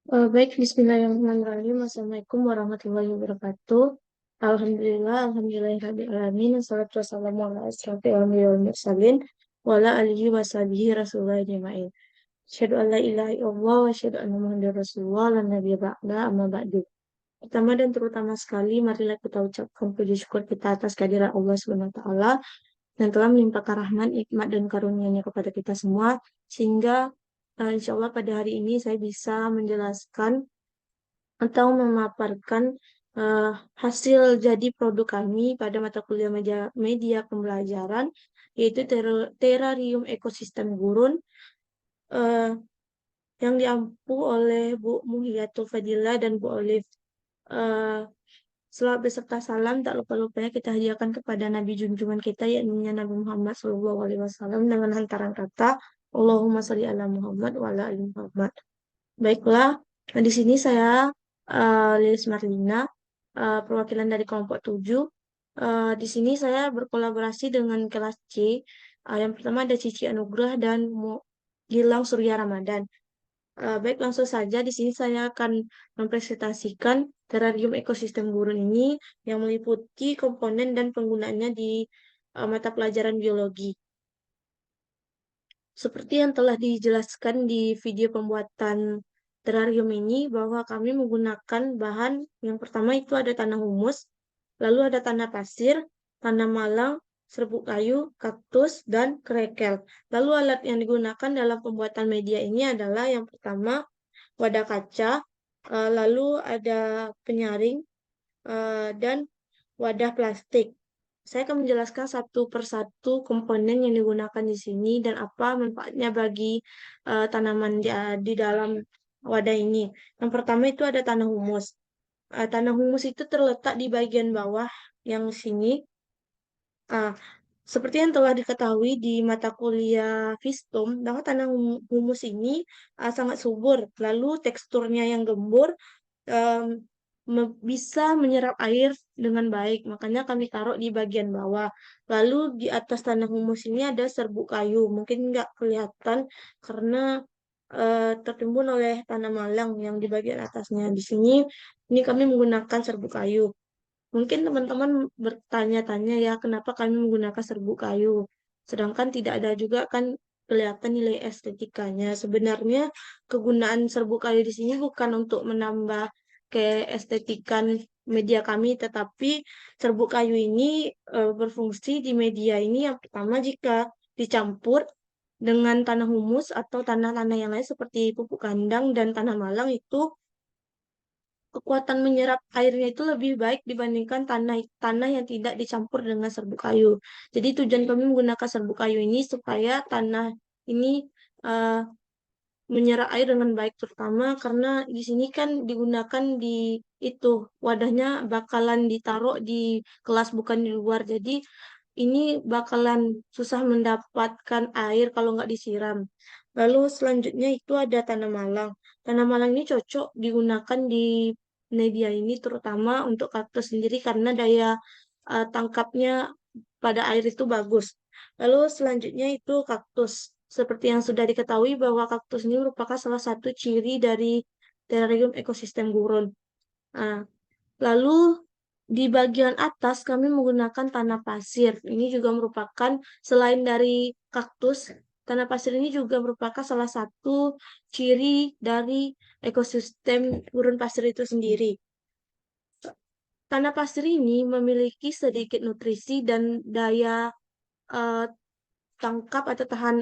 Baik, Bismillahirrahmanirrahim. Assalamualaikum warahmatullahi wabarakatuh. Alhamdulillahirrahmanirrahim. Assalatu wassalamu ala asrofil anbiya'i wal mursalin wa ala alihi wa sahbihi rasulullah ajma'in. Asyhadu an la ilaha illallah wa asyhadu anna Muhammadar Rasulullah la nabiyya ba'da amma ba'du. Pertama dan terutama sekali, marilah kita ucapkan puji syukur kita atas kehadiran Allah Subhanahu wa taala yang telah melimpahkan rahmat, nikmat dan karunia-Nya kepada kita semua sehingga insya Allah pada hari ini saya bisa menjelaskan atau memaparkan eh, hasil jadi produk kami pada mata kuliah media pembelajaran yaitu terarium ekosistem gurun eh, yang diampu oleh Bu Muhiyatul Fadila dan Bu Olive. Eh, Selawat beserta salam tak lupa-lupanya kita hadiahkan kepada Nabi junjungan kita yakni Nabi Muhammad SAW dengan hantaran kata Allahumma sholli ala Muhammad wa ala ali Muhammad. Baiklah, di sini saya Lilis Marlina, perwakilan dari kelompok 7. Di sini saya berkolaborasi dengan kelas C. Yang pertama ada Cici Anugrah dan Gilang Surya Ramadan. Baik, langsung saja di sini saya akan mempresentasikan terarium ekosistem gurun ini yang meliputi komponen dan penggunaannya di mata pelajaran biologi. Seperti yang telah dijelaskan di video pembuatan terarium ini, bahwa kami menggunakan bahan yang pertama itu ada tanah humus, lalu ada tanah pasir, tanah malang, serbuk kayu, kaktus, dan kerikil. Lalu alat yang digunakan dalam pembuatan media ini adalah yang pertama wadah kaca, lalu ada penyaring, dan wadah plastik. Saya akan menjelaskan satu persatu komponen yang digunakan di sini dan apa manfaatnya bagi tanaman di dalam wadah ini. Yang pertama itu ada tanah humus. Tanah humus itu terletak di bagian bawah yang sini. Ah, Seperti yang telah diketahui di mata kuliah Vistom, bahwa tanah humus ini sangat subur, lalu teksturnya yang gembur, em, bisa menyerap air dengan baik. Makanya kami taruh di bagian bawah. Lalu di atas tanah humus ini ada serbuk kayu. Mungkin nggak kelihatan karena tertimbun oleh tanah malang yang di bagian atasnya. Di sini, ini kami menggunakan serbuk kayu. Mungkin teman-teman bertanya-tanya ya, kenapa kami menggunakan serbuk kayu. Sedangkan tidak ada juga kan kelihatan nilai estetikanya. Sebenarnya kegunaan serbuk kayu di sini bukan untuk menambah keestetikan media kami, tetapi serbuk kayu ini berfungsi di media ini yang pertama jika dicampur dengan tanah humus atau tanah-tanah yang lain seperti pupuk kandang dan tanah malang itu kekuatan menyerap airnya itu lebih baik dibandingkan tanah tanah yang tidak dicampur dengan serbuk kayu. Jadi tujuan kami menggunakan serbuk kayu ini supaya tanah ini eh, menyerap air dengan baik, terutama karena di sini kan digunakan di itu wadahnya bakalan ditaruh di kelas bukan di luar. Jadi ini bakalan susah mendapatkan air kalau nggak disiram. Lalu selanjutnya itu ada tanah malang. Tanah malang ini cocok digunakan di media ini terutama untuk kaktus sendiri karena daya tangkapnya pada air itu bagus. Lalu selanjutnya itu kaktus. Seperti yang sudah diketahui bahwa kaktus ini merupakan salah satu ciri dari terarium ekosistem gurun. Nah, lalu di bagian atas kami menggunakan tanah pasir. Ini juga merupakan selain dari kaktus, tanah pasir ini juga merupakan salah satu ciri dari ekosistem gurun pasir itu sendiri. Tanah pasir ini memiliki sedikit nutrisi dan daya eh, tangkap atau tahan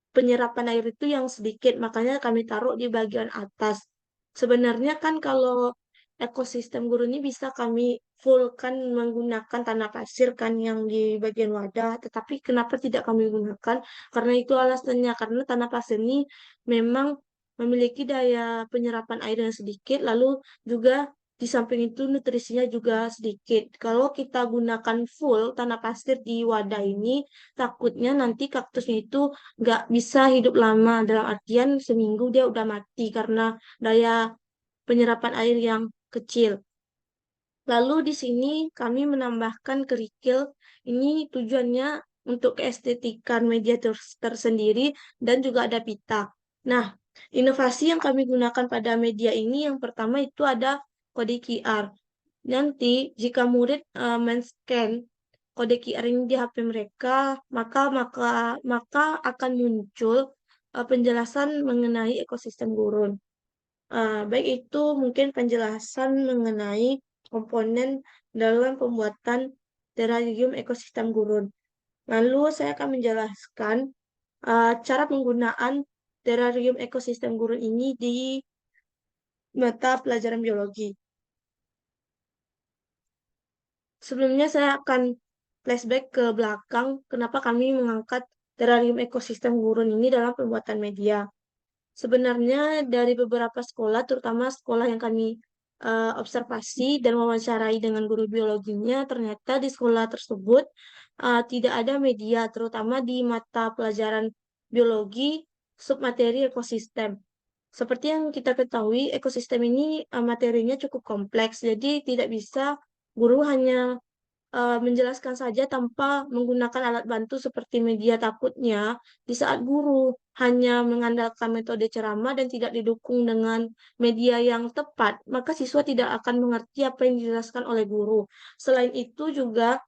penyerapan air itu yang sedikit, makanya kami taruh di bagian atas. Sebenarnya kan kalau ekosistem gurun ini bisa kami full kan menggunakan tanah pasir kan yang di bagian wadah, tetapi kenapa tidak kami gunakan? Karena itu alasannya, karena tanah pasir ini memang memiliki daya penyerapan air yang sedikit, lalu juga di samping itu nutrisinya juga sedikit. Kalau kita gunakan full tanah pasir di wadah ini, takutnya nanti kaktusnya itu nggak bisa hidup lama, dalam artian seminggu dia udah mati karena daya penyerapan air yang kecil. Lalu di sini kami menambahkan kerikil. Ini tujuannya untuk keestetikan media tersendiri dan juga ada pita. Nah, Inovasi yang kami gunakan pada media ini yang pertama itu ada kode QR. Nanti jika murid men-scan kode QR ini di HP mereka, maka akan muncul penjelasan mengenai ekosistem gurun. Baik itu mungkin penjelasan mengenai komponen dalam pembuatan terarium ekosistem gurun. Lalu saya akan menjelaskan cara penggunaan terarium ekosistem gurun ini di mata pelajaran biologi. Sebelumnya saya akan flashback ke belakang kenapa kami mengangkat terarium ekosistem gurun ini dalam pembuatan media. Sebenarnya dari beberapa sekolah, terutama sekolah yang kami observasi dan wawancarai dengan guru biologinya, ternyata di sekolah tersebut tidak ada media, terutama di mata pelajaran biologi submateri ekosistem. Seperti yang kita ketahui, ekosistem ini materinya cukup kompleks, jadi tidak bisa guru hanya menjelaskan saja tanpa menggunakan alat bantu seperti media. Takutnya di saat guru hanya mengandalkan metode ceramah dan tidak didukung dengan media yang tepat, maka siswa tidak akan mengerti apa yang dijelaskan oleh guru. Selain itu juga,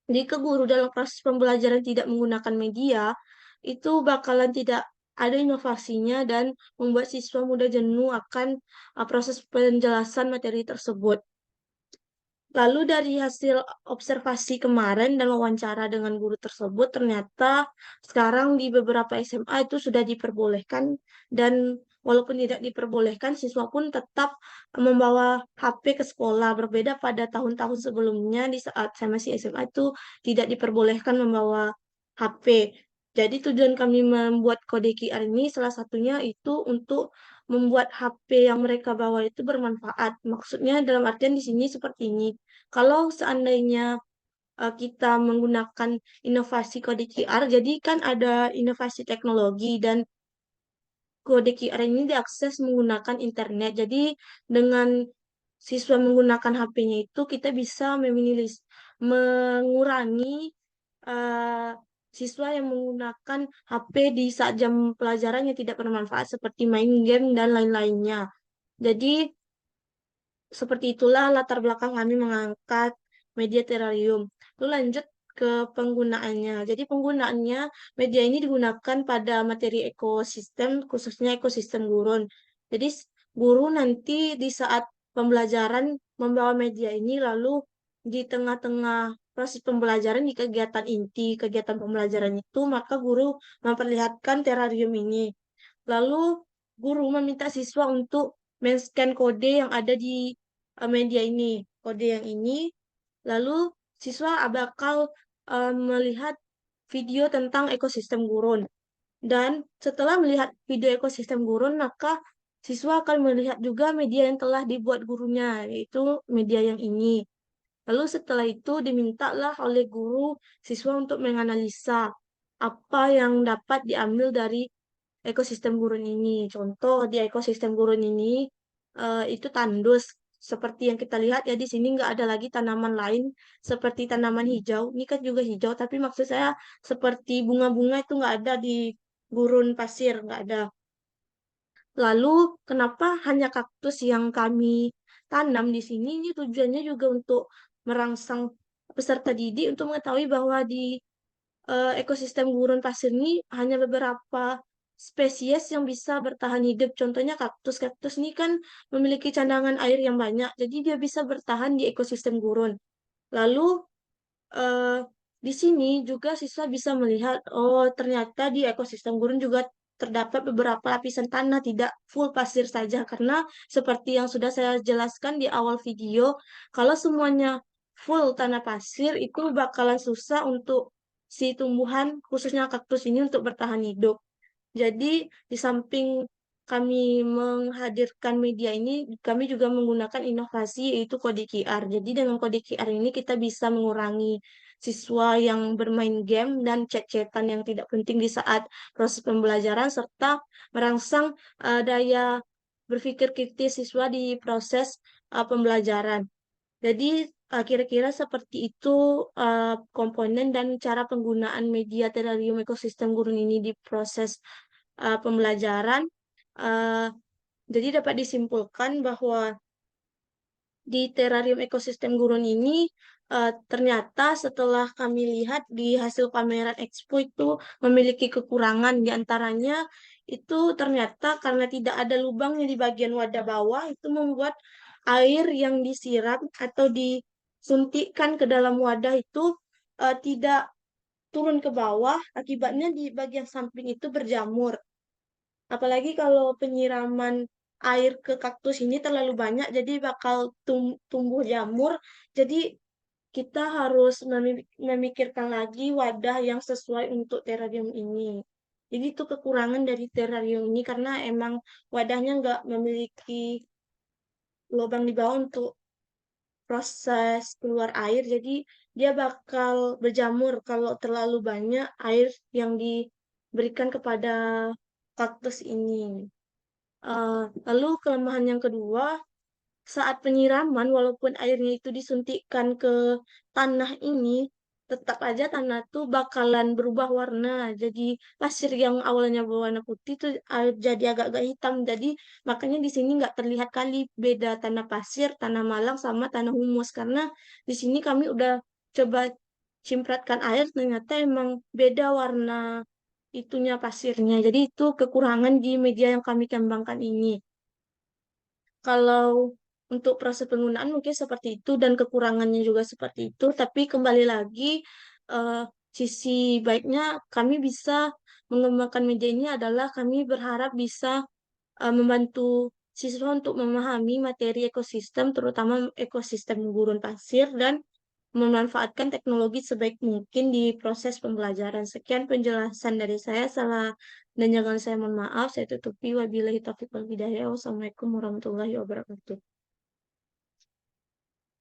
jika guru dalam proses pembelajaran tidak menggunakan media, itu bakalan tidak ada inovasinya dan membuat siswa mudah jenuh akan proses penjelasan materi tersebut. Lalu dari hasil observasi kemarin dan wawancara dengan guru tersebut, ternyata sekarang di beberapa SMA itu sudah diperbolehkan dan walaupun tidak diperbolehkan, siswa pun tetap membawa HP ke sekolah. Berbeda pada tahun-tahun sebelumnya di saat saya masih SMA itu tidak diperbolehkan membawa HP. Jadi tujuan kami membuat kode QR ini salah satunya itu untuk membuat HP yang mereka bawa itu bermanfaat. Maksudnya dalam artian di sini seperti ini. Kalau seandainya kita menggunakan inovasi kode QR, jadi kan ada inovasi teknologi dan kode QR ini diakses menggunakan internet. Jadi dengan siswa menggunakan HP-nya itu kita bisa mengurangi uh, siswa yang menggunakan HP di saat jam pelajaran yang tidak bermanfaat seperti main game dan lain-lainnya. Jadi seperti itulah latar belakang kami mengangkat media terarium. Lalu lanjut ke penggunaannya. Jadi penggunaannya, media ini digunakan pada materi ekosistem, khususnya ekosistem gurun. Jadi guru nanti di saat pembelajaran membawa media ini, lalu di tengah-tengah proses pembelajaran di kegiatan inti, kegiatan pembelajaran itu, maka guru memperlihatkan terarium ini. Lalu guru meminta siswa untuk men-scan kode yang ada di media ini, kode yang ini. Lalu siswa bakal melihat video tentang ekosistem gurun. Dan setelah melihat video ekosistem gurun, maka siswa akan melihat juga media yang telah dibuat gurunya, yaitu media yang ini. Lalu setelah itu dimintalah oleh guru siswa untuk menganalisa apa yang dapat diambil dari ekosistem gurun ini. Contoh di ekosistem gurun ini itu tandus. Seperti yang kita lihat ya di sini nggak ada lagi tanaman lain seperti tanaman hijau. Ini kan juga hijau, tapi maksud saya seperti bunga-bunga itu nggak ada di gurun pasir, nggak ada. Lalu kenapa hanya kaktus yang kami tanam di sini? Ini tujuannya juga untuk merangsang peserta didik untuk mengetahui bahwa di ekosistem gurun pasir ini hanya beberapa spesies yang bisa bertahan hidup. Contohnya kaktus. Kaktus ini kan memiliki cadangan air yang banyak, jadi dia bisa bertahan di ekosistem gurun. Lalu eh, di sini juga siswa bisa melihat, oh ternyata di ekosistem gurun juga terdapat beberapa lapisan tanah, tidak full pasir saja. Karena seperti yang sudah saya jelaskan di awal video, kalau semuanya full tanah pasir, itu bakalan susah untuk si tumbuhan, khususnya kaktus ini untuk bertahan hidup. Jadi, di samping kami menghadirkan media ini, kami juga menggunakan inovasi yaitu kode QR. Jadi, dengan kode QR ini kita bisa mengurangi siswa yang bermain game dan chat-chatan yang tidak penting di saat proses pembelajaran, serta merangsang daya berpikir kritis siswa di proses pembelajaran. Jadi kira-kira seperti itu komponen dan cara penggunaan media terarium ekosistem gurun ini di proses pembelajaran. Eh, jadi dapat disimpulkan bahwa di terarium ekosistem gurun ini ternyata setelah kami lihat di hasil pameran Expo itu memiliki kekurangan, di antaranya itu ternyata karena tidak ada lubangnya di bagian wadah bawah itu membuat air yang disiram atau disuntikkan ke dalam wadah itu tidak turun ke bawah, akibatnya di bagian samping itu berjamur. Apalagi kalau penyiraman air ke kaktus ini terlalu banyak, jadi bakal tumbuh jamur. Jadi kita harus memikirkan lagi wadah yang sesuai untuk terarium ini. Jadi itu kekurangan dari terarium ini karena emang wadahnya nggak memiliki lubang di bawah untuk proses keluar air. Jadi dia bakal berjamur kalau terlalu banyak air yang diberikan kepada kaktus ini. Lalu kelemahan yang kedua, saat penyiraman, walaupun airnya itu disuntikkan ke tanah ini, tetap aja tanah tuh bakalan berubah warna. Jadi pasir yang awalnya berwarna putih tuh jadi agak-agak hitam. Jadi makanya di sini nggak terlihat kali beda tanah pasir, tanah malang sama tanah humus. Karena di sini kami udah coba cimpratkan air, ternyata emang beda warna itunya pasirnya. Jadi itu kekurangan di media yang kami kembangkan ini. Kalau untuk proses penggunaan mungkin seperti itu dan kekurangannya juga seperti itu, tapi kembali lagi eh, sisi baiknya kami bisa mengembangkan media ini adalah kami berharap bisa membantu siswa untuk memahami materi ekosistem, terutama ekosistem gurun pasir dan memanfaatkan teknologi sebaik mungkin di proses pembelajaran. Sekian penjelasan dari saya. Salah dan jangan saya mohon maaf. Saya tutupi. Wabillahi taufiq wal hidayah. Wassalamualaikum warahmatullahi wabarakatuh.